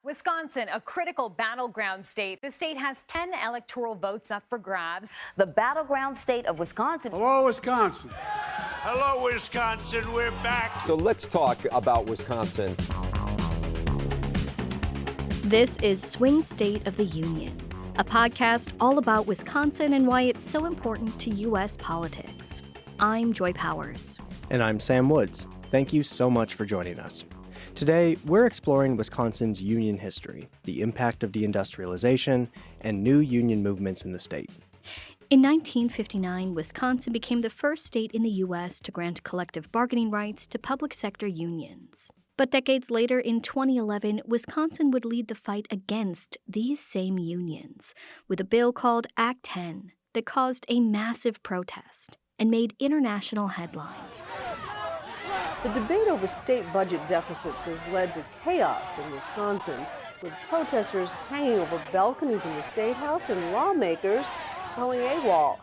Wisconsin, a critical battleground state. The state has 10 electoral votes up for grabs. The battleground state of Wisconsin. Hello, Wisconsin. Hello, Wisconsin. We're back. So let's talk about Wisconsin. This is Swing State of the Union, a podcast all about Wisconsin and why it's so important to U.S. politics. I'm Joy Powers. And I'm Sam Woods. Thank you so much for joining us. Today, we're exploring Wisconsin's union history, the impact of deindustrialization, and new union movements in the state. In 1959, Wisconsin became the first state in the U.S. to grant collective bargaining rights to public sector unions. But decades later, in 2011, Wisconsin would lead the fight against these same unions with a bill called Act 10 that caused a massive protest and made international headlines. The debate over state budget deficits has led to chaos in Wisconsin, with protesters hanging over balconies in the State House and lawmakers calling AWOL.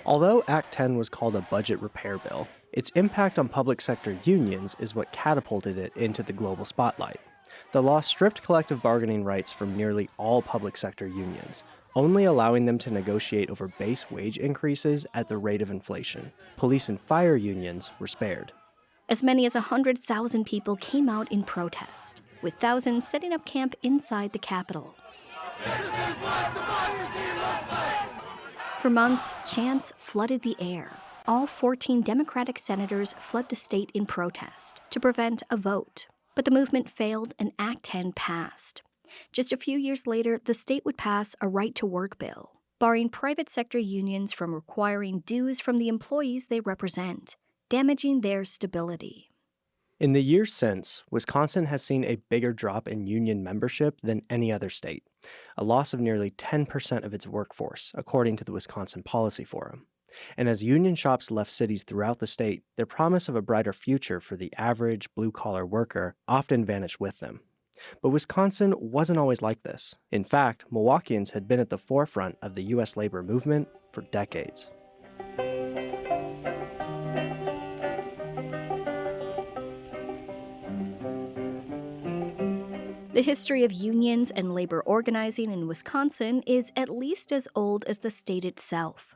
Although Act 10 was called a budget repair bill, its impact on public sector unions is what catapulted it into the global spotlight. The law stripped collective bargaining rights from nearly all public sector unions, only allowing them to negotiate over base wage increases at the rate of inflation. Police and fire unions were spared. As many as 100,000 people came out in protest, with thousands setting up camp inside the Capitol. For months, chants flooded the air. All 14 Democratic senators fled the state in protest to prevent a vote. But the movement failed and Act 10 passed. Just a few years later, the state would pass a right-to-work bill, barring private sector unions from requiring dues from the employees they represent, damaging their stability. In the years since, Wisconsin has seen a bigger drop in union membership than any other state, a loss of nearly 10% of its workforce, according to the Wisconsin Policy Forum. And as union shops left cities throughout the state, their promise of a brighter future for the average blue-collar worker often vanished with them. But Wisconsin wasn't always like this. In fact, Milwaukeeans had been at the forefront of the U.S. labor movement for decades. The history of unions and labor organizing in Wisconsin is at least as old as the state itself.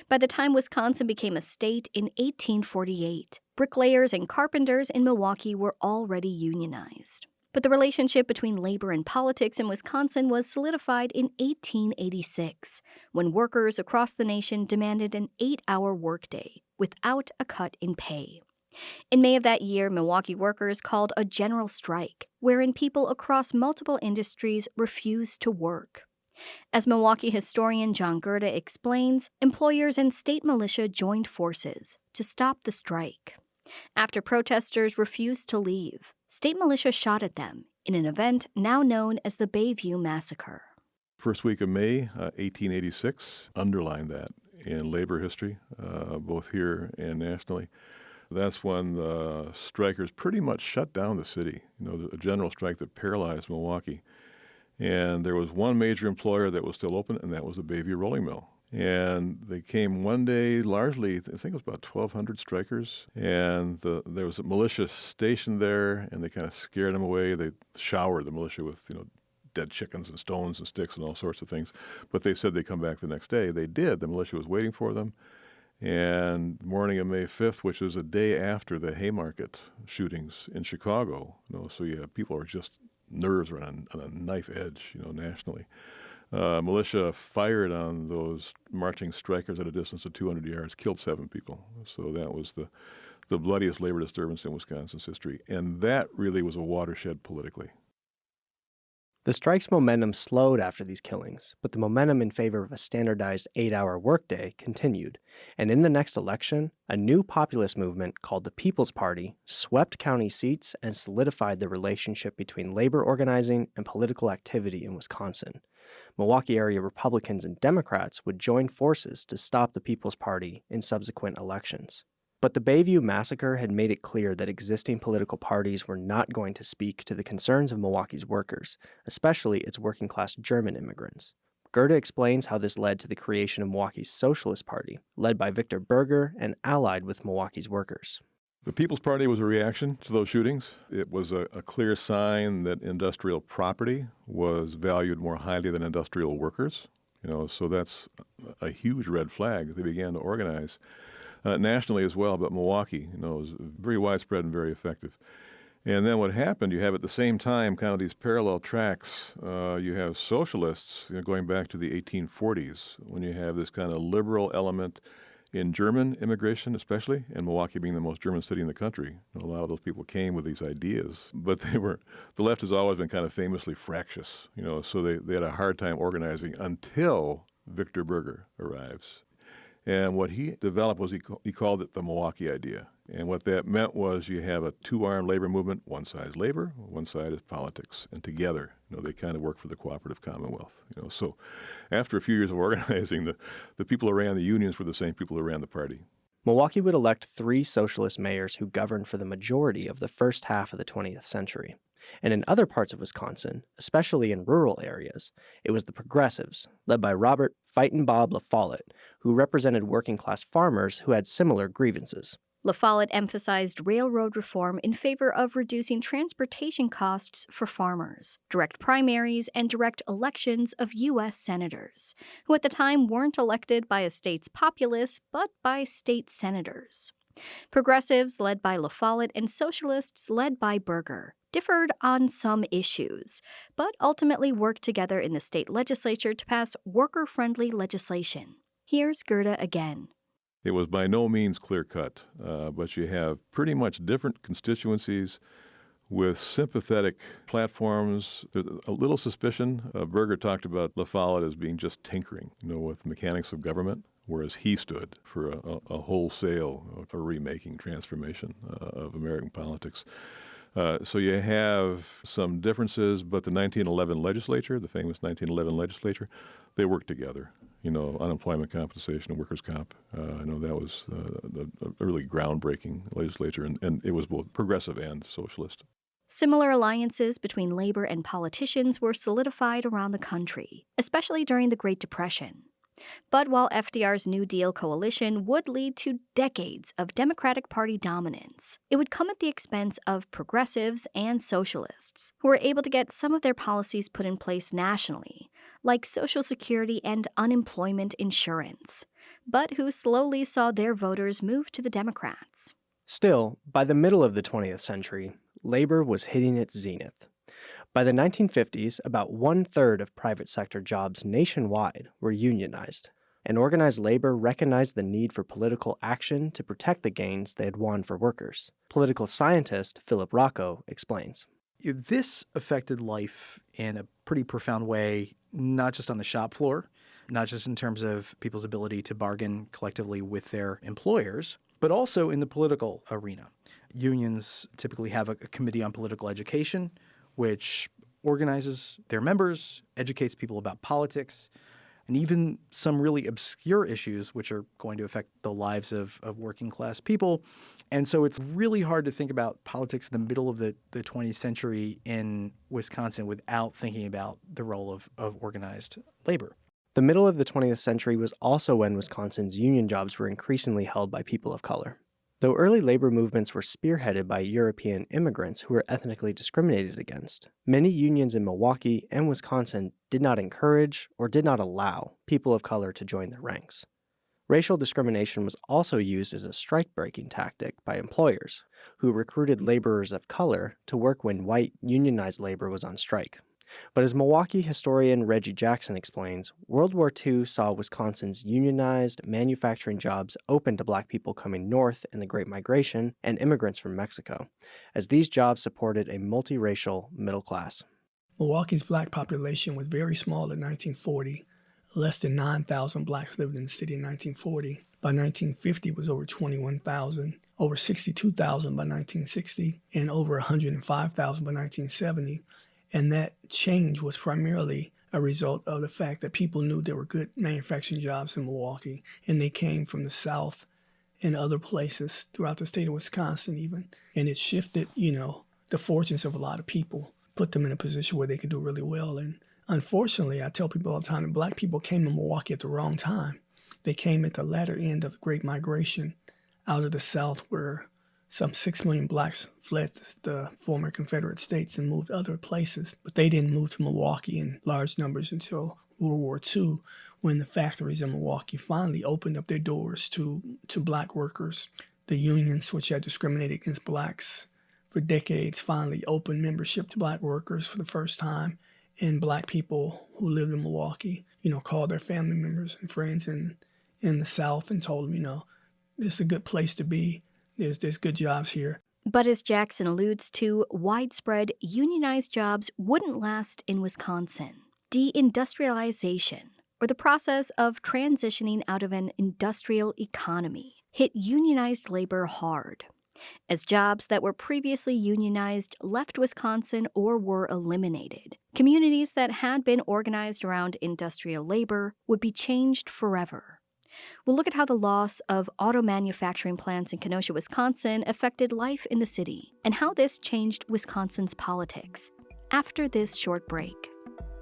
By the time Wisconsin became a state in 1848, bricklayers and carpenters in Milwaukee were already unionized. But the relationship between labor and politics in Wisconsin was solidified in 1886, when workers across the nation demanded an 8-hour workday without a cut in pay. In May of that year, Milwaukee workers called a general strike, wherein people across multiple industries refused to work. As Milwaukee historian John Gerda explains, employers and state militia joined forces to stop the strike. After protesters refused to leave, state militia shot at them in an event now known as the Bayview Massacre. First week of May, 1886, underlined that in labor history, both here and nationally. That's when the strikers pretty much shut down the city, a general strike that paralyzed Milwaukee. And there was one major employer that was still open, and that was the Bayview Rolling Mill. And they came one day, largely, I think it was about 1,200 strikers, and there was a militia stationed there, and they kind of scared them away. They showered the militia with, dead chickens and stones and sticks and all sorts of things. But they said they'd come back the next day. They did. The militia was waiting for them. And morning of May 5th, which is a day after the Haymarket shootings in Chicago, so people are just nerves are on a knife edge, nationally. Militia fired on those marching strikers at a distance of 200 yards, killed 7 people. So that was the bloodiest labor disturbance in Wisconsin's history. And that really was a watershed politically. The strike's momentum slowed after these killings, but the momentum in favor of a standardized 8-hour workday continued, and in the next election, a new populist movement called the People's Party swept county seats and solidified the relationship between labor organizing and political activity in Wisconsin. Milwaukee area Republicans and Democrats would join forces to stop the People's Party in subsequent elections. But the Bayview Massacre had made it clear that existing political parties were not going to speak to the concerns of Milwaukee's workers, especially its working-class German immigrants. Gerda explains how this led to the creation of Milwaukee's Socialist Party, led by Victor Berger and allied with Milwaukee's workers. The People's Party was a reaction to those shootings. It was a clear sign that industrial property was valued more highly than industrial workers. So that's a huge red flag. They began to organize nationally as well, but Milwaukee, was very widespread and very effective. And then what happened, you have at the same time kind of these parallel tracks. You have socialists going back to the 1840s when you have this kind of liberal element in German immigration especially, and Milwaukee being the most German city in the country. A lot of those people came with these ideas, but the left has always been kind of famously fractious, so they had a hard time organizing until Victor Berger arrives. And what he developed was he called it the Milwaukee idea. And what that meant was you have a two-armed labor movement. One side is labor, one side is politics. And together, they kind of work for the cooperative commonwealth. So after a few years of organizing, the people who ran the unions were the same people who ran the party. Milwaukee would elect 3 socialist mayors who governed for the majority of the first half of the 20th century. And in other parts of Wisconsin, especially in rural areas, it was the progressives, led by Robert Fightin' Bob La Follette, who represented working-class farmers who had similar grievances. La Follette emphasized railroad reform in favor of reducing transportation costs for farmers, direct primaries, and direct elections of U.S. senators, who at the time weren't elected by a state's populace, but by state senators. Progressives, led by La Follette, and socialists, led by Berger, differed on some issues, but ultimately worked together in the state legislature to pass worker-friendly legislation. Here's Gerda again. It was by no means clear-cut, but you have pretty much different constituencies with sympathetic platforms. There's a little suspicion. Berger talked about La Follette as being just tinkering, with mechanics of government, whereas he stood for a wholesale, a remaking transformation of American politics. So you have some differences, but the 1911 legislature, the famous 1911 legislature, they worked together. Unemployment compensation and workers' comp. That was a really groundbreaking legislature, and it was both progressive and socialist. Similar alliances between labor and politicians were solidified around the country, especially during the Great Depression. But while FDR's New Deal coalition would lead to decades of Democratic Party dominance, it would come at the expense of progressives and socialists, who were able to get some of their policies put in place nationally, like Social Security and unemployment insurance, but who slowly saw their voters move to the Democrats. Still, by the middle of the 20th century, labor was hitting its zenith. By the 1950s, about 1/3 of private sector jobs nationwide were unionized, and organized labor recognized the need for political action to protect the gains they had won for workers. Political scientist Philip Rocco explains. This affected life in a pretty profound way, not just on the shop floor, not just in terms of people's ability to bargain collectively with their employers, but also in the political arena. Unions typically have a committee on political education, which organizes their members, educates people about politics, and even some really obscure issues which are going to affect the lives of working class people. And so it's really hard to think about politics in the middle of the 20th century in Wisconsin without thinking about the role of organized labor. The middle of the 20th century was also when Wisconsin's union jobs were increasingly held by people of color. Though early labor movements were spearheaded by European immigrants who were ethnically discriminated against, many unions in Milwaukee and Wisconsin did not encourage or did not allow people of color to join their ranks. Racial discrimination was also used as a strike-breaking tactic by employers, who recruited laborers of color to work when white unionized labor was on strike. But as Milwaukee historian Reggie Jackson explains, World War II saw Wisconsin's unionized manufacturing jobs open to black people coming north in the Great Migration and immigrants from Mexico, as these jobs supported a multiracial middle class. Milwaukee's black population was very small in 1940. Less than 9,000 blacks lived in the city in 1940. By 1950, it was over 21,000, over 62,000 by 1960, and over 105,000 by 1970. And that change was primarily a result of the fact that people knew there were good manufacturing jobs in Milwaukee, and they came from the South and other places throughout the state of Wisconsin even. And it shifted, the fortunes of a lot of people, put them in a position where they could do really well. And unfortunately, I tell people all the time that black people came to Milwaukee at the wrong time. They came at the latter end of the Great Migration out of the South, where some 6 million blacks fled the former Confederate States and moved other places, but they didn't move to Milwaukee in large numbers until World War II, when the factories in Milwaukee finally opened up their doors to black workers. The unions, which had discriminated against blacks for decades, finally opened membership to black workers for the first time, and black people who lived in Milwaukee, called their family members and friends in the South and told them, this is a good place to be. There's good jobs here. But as Jackson alludes to, widespread unionized jobs wouldn't last in Wisconsin. Deindustrialization, or the process of transitioning out of an industrial economy, hit unionized labor hard, as jobs that were previously unionized left Wisconsin or were eliminated. Communities that had been organized around industrial labor would be changed forever. We'll look at how the loss of auto manufacturing plants in Kenosha, Wisconsin affected life in the city, and how this changed Wisconsin's politics. After this short break.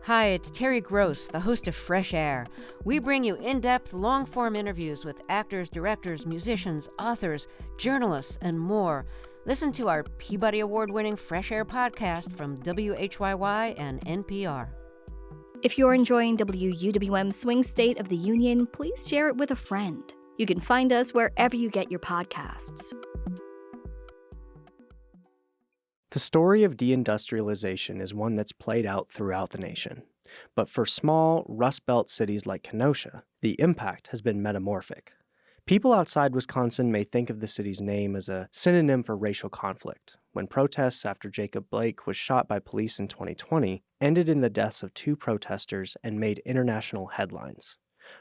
Hi, it's Terry Gross, the host of Fresh Air. We bring you in-depth, long-form interviews with actors, directors, musicians, authors, journalists, and more. Listen to our Peabody Award-winning Fresh Air podcast from WHYY and NPR. If you're enjoying WUWM's Swing State of the Union, please share it with a friend. You can find us wherever you get your podcasts. The story of deindustrialization is one that's played out throughout the nation. But for small, Rust Belt cities like Kenosha, the impact has been metamorphic. People outside Wisconsin may think of the city's name as a synonym for racial conflict, when protests after Jacob Blake was shot by police in 2020 ended in the deaths of 2 protesters and made international headlines.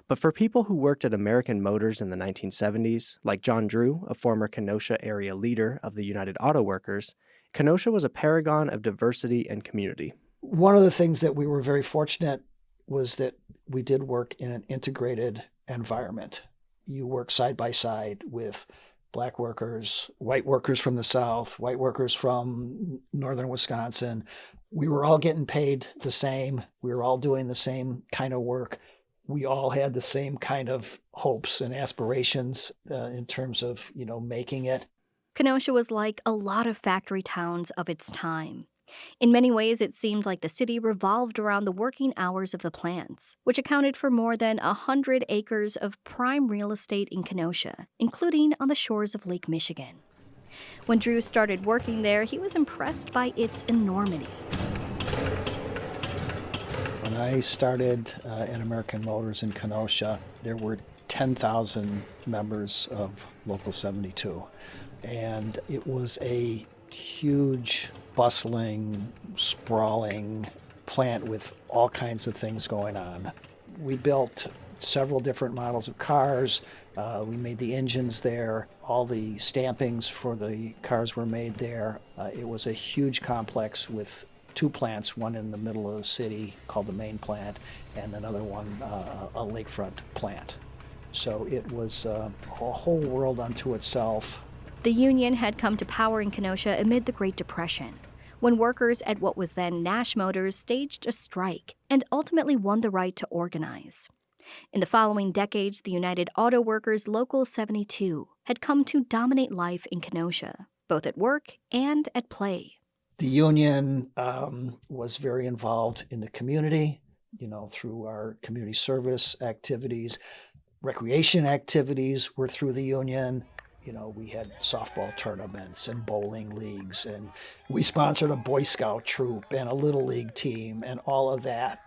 But for people who worked at American Motors in the 1970s, like John Drew, a former Kenosha area leader of the United Auto Workers, Kenosha was a paragon of diversity and community. One of the things that we were very fortunate was that we did work in an integrated environment. You work side by side with black workers, white workers from the South, white workers from northern Wisconsin. We were all getting paid the same. We were all doing the same kind of work. We all had the same kind of hopes and aspirations in terms of, making it. Kenosha was like a lot of factory towns of its time. In many ways, it seemed like the city revolved around the working hours of the plants, which accounted for more than 100 acres of prime real estate in Kenosha, including on the shores of Lake Michigan. When Drew started working there, he was impressed by its enormity. When I started at American Motors in Kenosha, there were 10,000 members of Local 72. And it was a huge, bustling, sprawling plant with all kinds of things going on. We built several different models of cars. We made the engines there. All the stampings for the cars were made there. It was a huge complex with 2 plants, one in the middle of the city called the main plant, and another one, a lakefront plant. So it was a whole world unto itself. The union had come to power in Kenosha amid the Great Depression, when workers at what was then Nash Motors staged a strike and ultimately won the right to organize. In the following decades, the United Auto Workers Local 72 had come to dominate life in Kenosha, both at work and at play. The union was very involved in the community, through our community service activities. Recreation activities were through the union. We had softball tournaments and bowling leagues, and we sponsored a Boy Scout troop and a Little League team and all of that.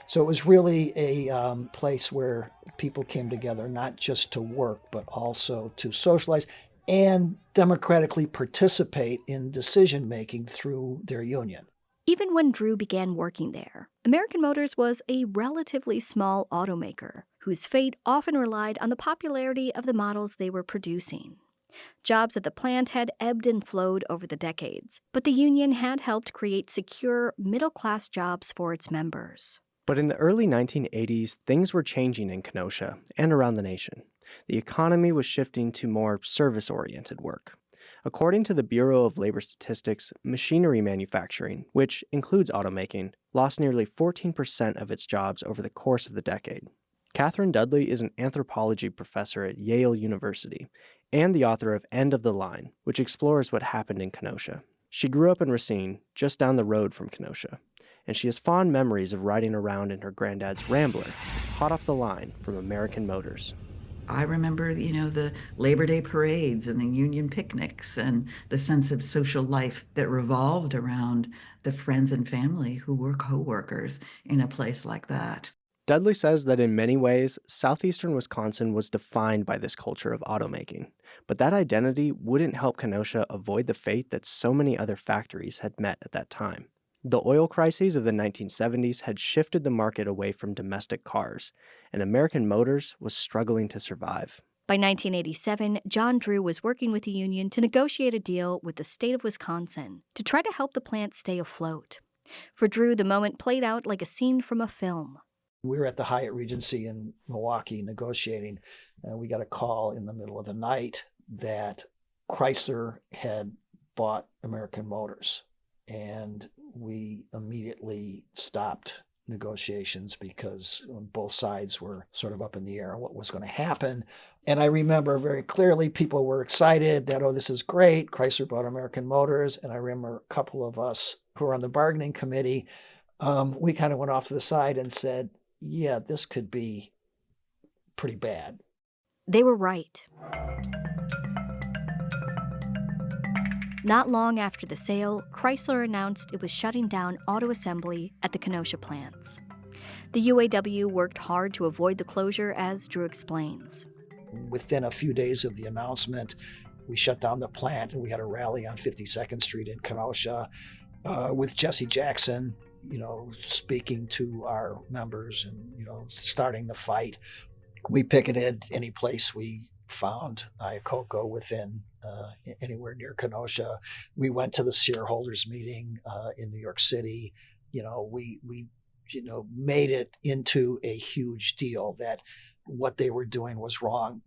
So it was really a place where people came together, not just to work, but also to socialize and democratically participate in decision-making through their union. Even when Drew began working there, American Motors was a relatively small automaker whose fate often relied on the popularity of the models they were producing. Jobs at the plant had ebbed and flowed over the decades, but the union had helped create secure, middle-class jobs for its members. But in the early 1980s, things were changing in Kenosha and around the nation. The economy was shifting to more service-oriented work. According to the Bureau of Labor Statistics, machinery manufacturing, which includes automaking, lost nearly 14% of its jobs over the course of the decade. Catherine Dudley is an anthropology professor at Yale University, and the author of End of the Line, which explores what happened in Kenosha. She grew up in Racine, just down the road from Kenosha, and she has fond memories of riding around in her granddad's Rambler, hot off the line from American Motors. I remember, the Labor Day parades and the union picnics and the sense of social life that revolved around the friends and family who were co-workers in a place like that. Dudley says that in many ways, southeastern Wisconsin was defined by this culture of automaking, but that identity wouldn't help Kenosha avoid the fate that so many other factories had met at that time. The oil crises of the 1970s had shifted the market away from domestic cars, and American Motors was struggling to survive. By 1987, John Drew was working with the union to negotiate a deal with the state of Wisconsin to try to help the plant stay afloat. For Drew, the moment played out like a scene from a film. We were at the Hyatt Regency in Milwaukee negotiating, and we got a call in the middle of the night that Chrysler had bought American Motors. And we immediately stopped negotiations because both sides were sort of up in the air on what was going to happen. And I remember very clearly people were excited that, oh, this is great. Chrysler bought American Motors. And I remember a couple of us who were on the bargaining committee, we kind of went off to the side and said, yeah, this could be pretty bad. They were right. Not long after the sale, Chrysler announced it was shutting down auto assembly at the Kenosha plants. The UAW worked hard to avoid the closure, as Drew explains. Within a few days of the announcement, we shut down the plant and we had a rally on 52nd Street in Kenosha with Jesse Jackson, speaking to our members and, starting the fight. We picketed any place we found Iacocca within anywhere near Kenosha. We went to the shareholders meeting in New York City. We made it into a huge deal that what they were doing was wrong.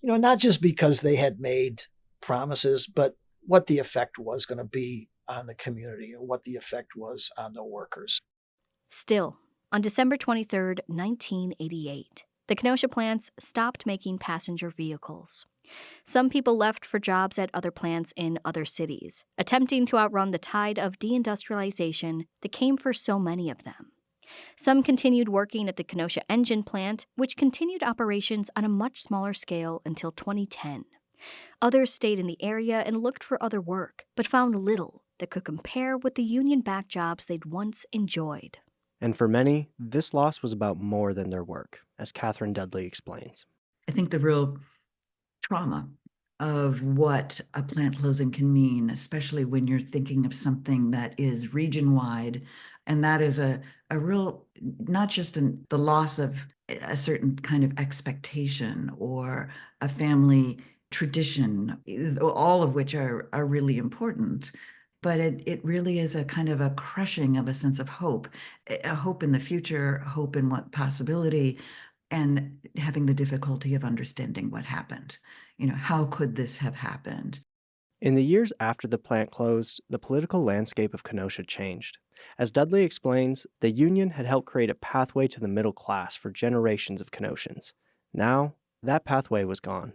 Not just because they had made promises, but what the effect was going to be on the community and what the effect was on the workers. Still, on December 23, 1988, the Kenosha plants stopped making passenger vehicles. Some people left for jobs at other plants in other cities, attempting to outrun the tide of deindustrialization that came for so many of them. Some continued working at the Kenosha engine plant, which continued operations on a much smaller scale until 2010. Others stayed in the area and looked for other work, but found little that could compare with the union-backed jobs they'd once enjoyed. And for many, this loss was about more than their work, as Catherine Dudley explains. I think the real trauma of what a plant closing can mean, especially when you're thinking of something that is region-wide, and that is a real, not just the loss of a certain kind of expectation or a family tradition, all of which are really important. But it really is a kind of a crushing of a sense of hope, a hope in the future, hope in what possibility, and having the difficulty of understanding what happened. How could this have happened? In the years after the plant closed, the political landscape of Kenosha changed. As Dudley explains, the union had helped create a pathway to the middle class for generations of Kenoshans. Now, that pathway was gone.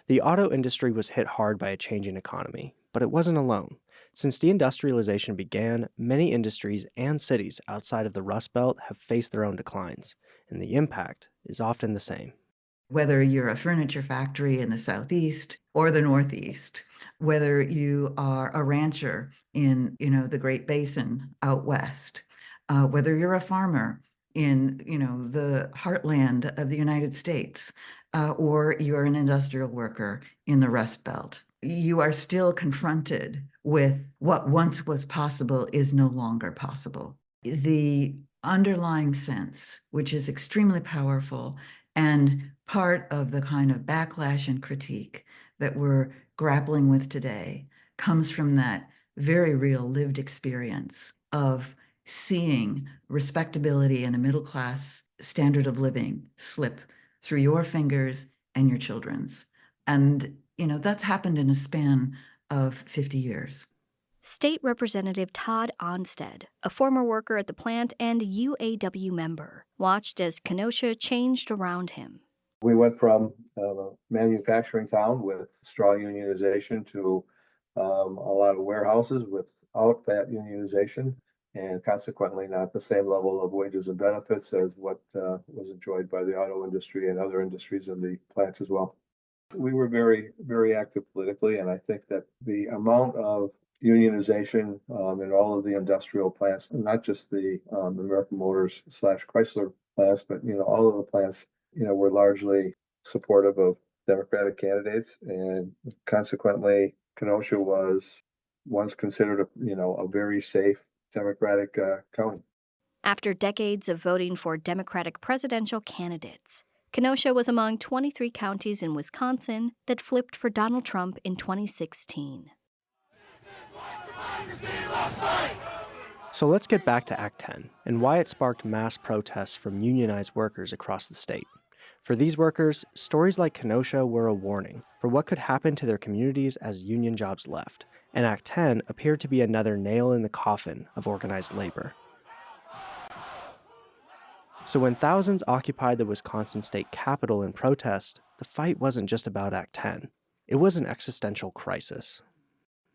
The auto industry was hit hard by a changing economy, but it wasn't alone. Since deindustrialization began, many industries and cities outside of the Rust Belt have faced their own declines, and the impact is often the same. Whether you're a furniture factory in the Southeast or the Northeast, whether you are a rancher in, the Great Basin out West, whether you're a farmer in, the heartland of the United States, or you're an industrial worker in the Rust Belt, you are still confronted with what once was possible is no longer possible. The underlying sense, which is extremely powerful and part of the kind of backlash and critique that we're grappling with today, comes from that very real lived experience of seeing respectability and a middle class standard of living slip through your fingers and your children's. And, that's happened in a span of 50 years. State Representative Todd Onstead, a former worker at the plant and UAW member, watched as Kenosha changed around him. We went from a manufacturing town with strong unionization to a lot of warehouses without that unionization, and consequently not the same level of wages and benefits as what was enjoyed by the auto industry and other industries in the plants as well. We were very, very active politically, and I think that the amount of unionization in all of the industrial plants, not just the American Motors / Chrysler plants, but all of the plants, were largely supportive of Democratic candidates, and consequently, Kenosha was once considered a very safe Democratic county. After decades of voting for Democratic presidential candidates, Kenosha was among 23 counties in Wisconsin that flipped for Donald Trump in 2016. So let's get back to Act 10 and why it sparked mass protests from unionized workers across the state. For these workers, stories like Kenosha were a warning for what could happen to their communities as union jobs left, and Act 10 appeared to be another nail in the coffin of organized labor. So when thousands occupied the Wisconsin state capitol in protest, the fight wasn't just about Act 10. It was an existential crisis.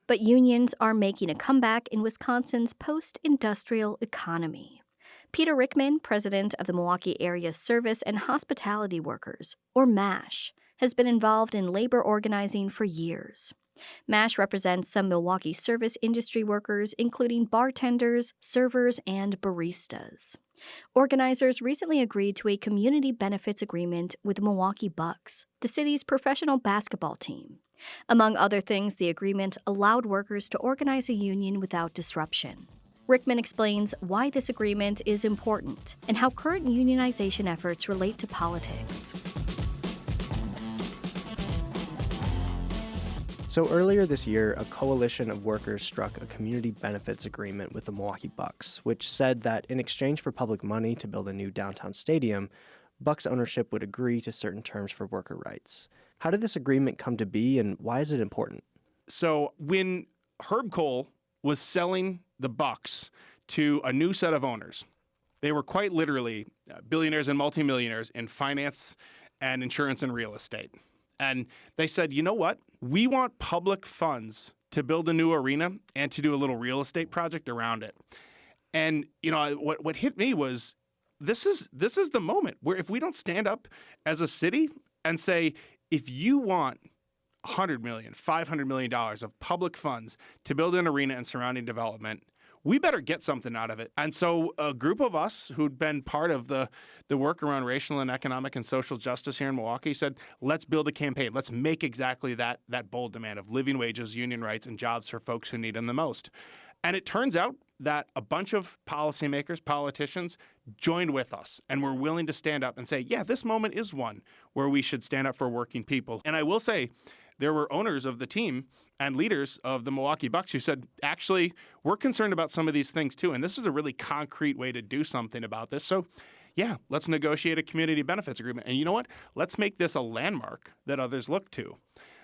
But unions are making a comeback in Wisconsin's post-industrial economy. Peter Rickman, president of the Milwaukee Area Service and Hospitality Workers, or MASH, has been involved in labor organizing for years. MASH represents some Milwaukee service industry workers, including bartenders, servers, and baristas. Organizers recently agreed to a community benefits agreement with the Milwaukee Bucks, the city's professional basketball team. Among other things, the agreement allowed workers to organize a union without disruption. Rickman explains why this agreement is important and how current unionization efforts relate to politics. So earlier this year, a coalition of workers struck a community benefits agreement with the Milwaukee Bucks, which said that in exchange for public money to build a new downtown stadium, Bucks ownership would agree to certain terms for worker rights. How did this agreement come to be, and why is it important? So when Herb Kohl was selling the Bucks to a new set of owners, they were quite literally billionaires and multimillionaires in finance and insurance and real estate. And they said, you know what? We want public funds to build a new arena and to do a little real estate project around it. And, what hit me was this is the moment where if we don't stand up as a city and say, if you want $100 million, $500 million of public funds to build an arena and surrounding development, we better get something out of it. And so a group of us who'd been part of the work around racial and economic and social justice here in Milwaukee said, let's build a campaign. Let's make exactly that bold demand of living wages, union rights, and jobs for folks who need them the most. And it turns out that a bunch of policymakers, politicians, joined with us and were willing to stand up and say, yeah, this moment is one where we should stand up for working people. And I will say, there were owners of the team and leaders of the Milwaukee Bucks who said, actually, we're concerned about some of these things too, and this is a really concrete way to do something about this. So, yeah, let's negotiate a community benefits agreement. And you know what? Let's make this a landmark that others look to.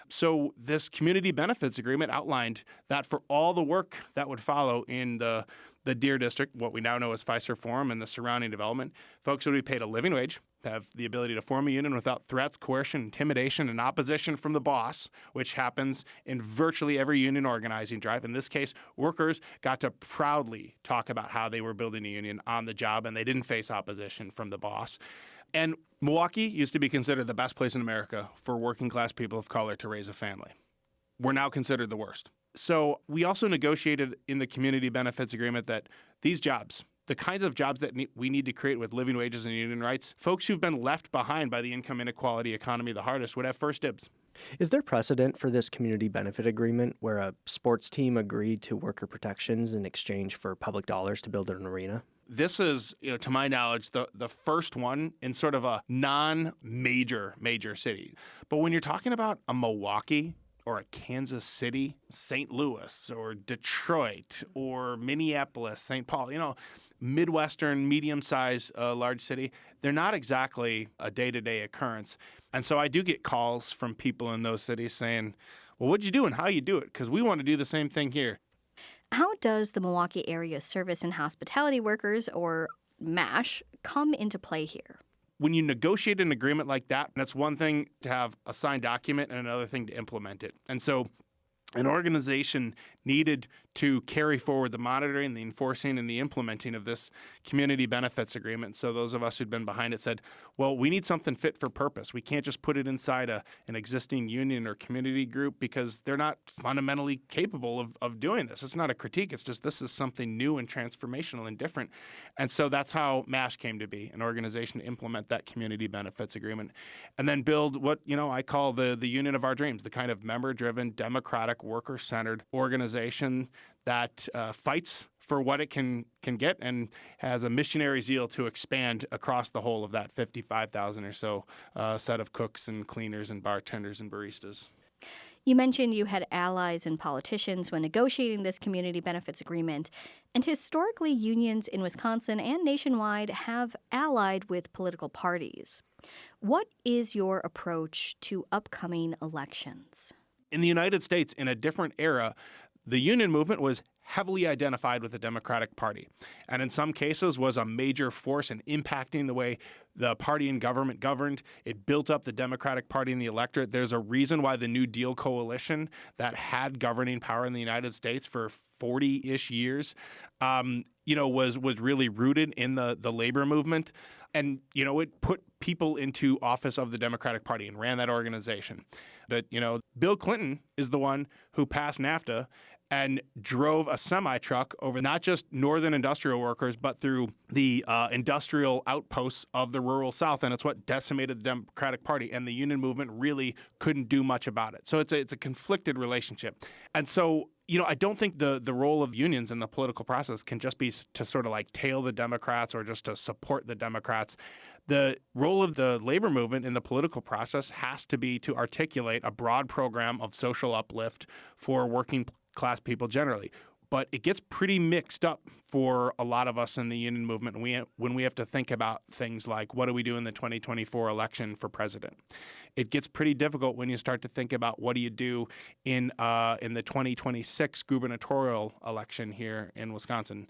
So this community benefits agreement outlined that for all the work that would follow in the Deer District, what we now know as Fiserv Forum and the surrounding development, folks would be paid a living wage, have the ability to form a union without threats, coercion, intimidation, and opposition from the boss, which happens in virtually every union organizing drive. In this case, workers got to proudly talk about how they were building a union on the job, and they didn't face opposition from the boss. And Milwaukee used to be considered the best place in America for working class people of color to raise a family. We're now considered the worst. So we also negotiated in the community benefits agreement that these jobs, the kinds of jobs that we need to create with living wages and union rights, folks who've been left behind by the income inequality economy the hardest would have first dibs. Is there precedent for this community benefit agreement where a sports team agreed to worker protections in exchange for public dollars to build an arena? This is, to my knowledge, the first one in sort of a major city. But when you're talking about a Milwaukee or a Kansas City, St. Louis, or Detroit, or Minneapolis, St. Paul, Midwestern, medium-sized, large city, they're not exactly a day-to-day occurrence. And so I do get calls from people in those cities saying, well, what'd you do and how you do it? Because we want to do the same thing here. How does the Milwaukee Area Service and Hospitality Workers, or MASH, come into play here? when you negotiate an agreement like that, that's one thing to have a signed document and another thing to implement it. And so an organization needed to carry forward the monitoring, the enforcing, and the implementing of this community benefits agreement. So those of us who'd been behind it said, well, we need something fit for purpose. We can't just put it inside an existing union or community group because they're not fundamentally capable of doing this. It's not a critique. It's just this is something new and transformational and different. And so that's how MASH came to be, an organization to implement that community benefits agreement and then build what, I call the union of our dreams, the kind of member-driven, democratic, worker-centered organization that fights for what it can get and has a missionary zeal to expand across the whole of that 55,000 or so set of cooks and cleaners and bartenders and baristas. You mentioned you had allies and politicians when negotiating this community benefits agreement, and historically unions in Wisconsin and nationwide have allied with political parties. What is your approach to upcoming elections? In the United States, in a different era, the union movement was heavily identified with the Democratic Party, and in some cases was a major force in impacting the way the party and government governed. It built up the Democratic Party in the electorate. There's a reason why the New Deal coalition that had governing power in the United States for 40-ish years, was really rooted in the labor movement. And, it put people into office of the Democratic Party and ran that organization. But, Bill Clinton is the one who passed NAFTA and drove a semi-truck over not just northern industrial workers, but through the industrial outposts of the rural South. And it's what decimated the Democratic Party. And the union movement really couldn't do much about it. So it's a conflicted relationship. And so, I don't think the role of unions in the political process can just be to sort of like tail the Democrats or just to support the Democrats. The role of the labor movement in the political process has to be to articulate a broad program of social uplift for working class people generally. But it gets pretty mixed up for a lot of us in the union movement when we have to think about things like, what do we do in the 2024 election for president? It gets pretty difficult when you start to think about what do you do in the 2026 gubernatorial election here in Wisconsin,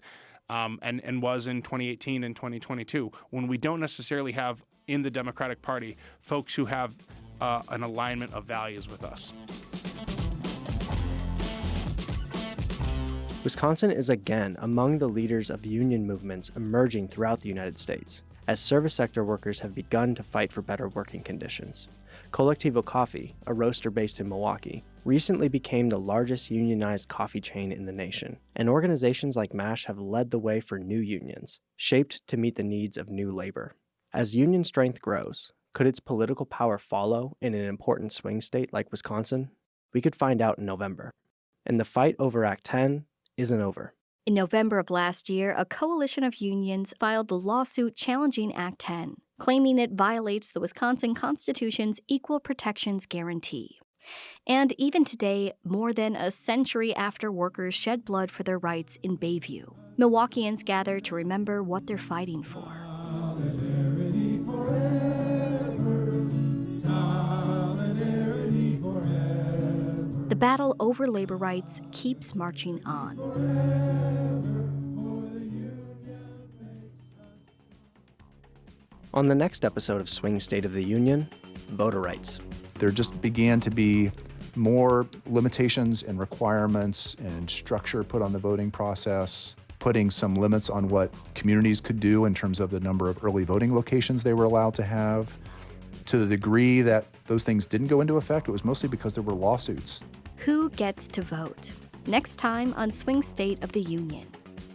and was in 2018 and 2022, when we don't necessarily have in the Democratic Party folks who have an alignment of values with us. Wisconsin is again among the leaders of union movements emerging throughout the United States, as service sector workers have begun to fight for better working conditions. Colectivo Coffee, a roaster based in Milwaukee, recently became the largest unionized coffee chain in the nation, and organizations like MASH have led the way for new unions, shaped to meet the needs of new labor. As union strength grows, could its political power follow in an important swing state like Wisconsin? We could find out in November. And the fight over Act 10 isn't over. In November of last year, a coalition of unions filed a lawsuit challenging Act 10, claiming it violates the Wisconsin Constitution's Equal Protections Guarantee. And even today, more than a century after workers shed blood for their rights in Bayview, Milwaukeeans gather to remember what they're fighting for. Solidarity forever, solidarity forever. The battle over labor rights keeps marching on. On the next episode of Swing State of the Union, voter rights. There just began to be more limitations and requirements and structure put on the voting process, putting some limits on what communities could do in terms of the number of early voting locations they were allowed to have. To the degree that those things didn't go into effect, it was mostly because there were lawsuits. Who gets to vote? Next time on Swing State of the Union.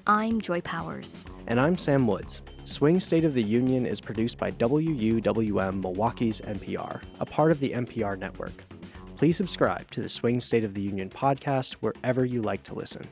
I'm Joy Powers. And I'm Sam Woods. Swing State of the Union is produced by WUWM Milwaukee's NPR, a part of the NPR network. Please subscribe to the Swing State of the Union podcast wherever you like to listen.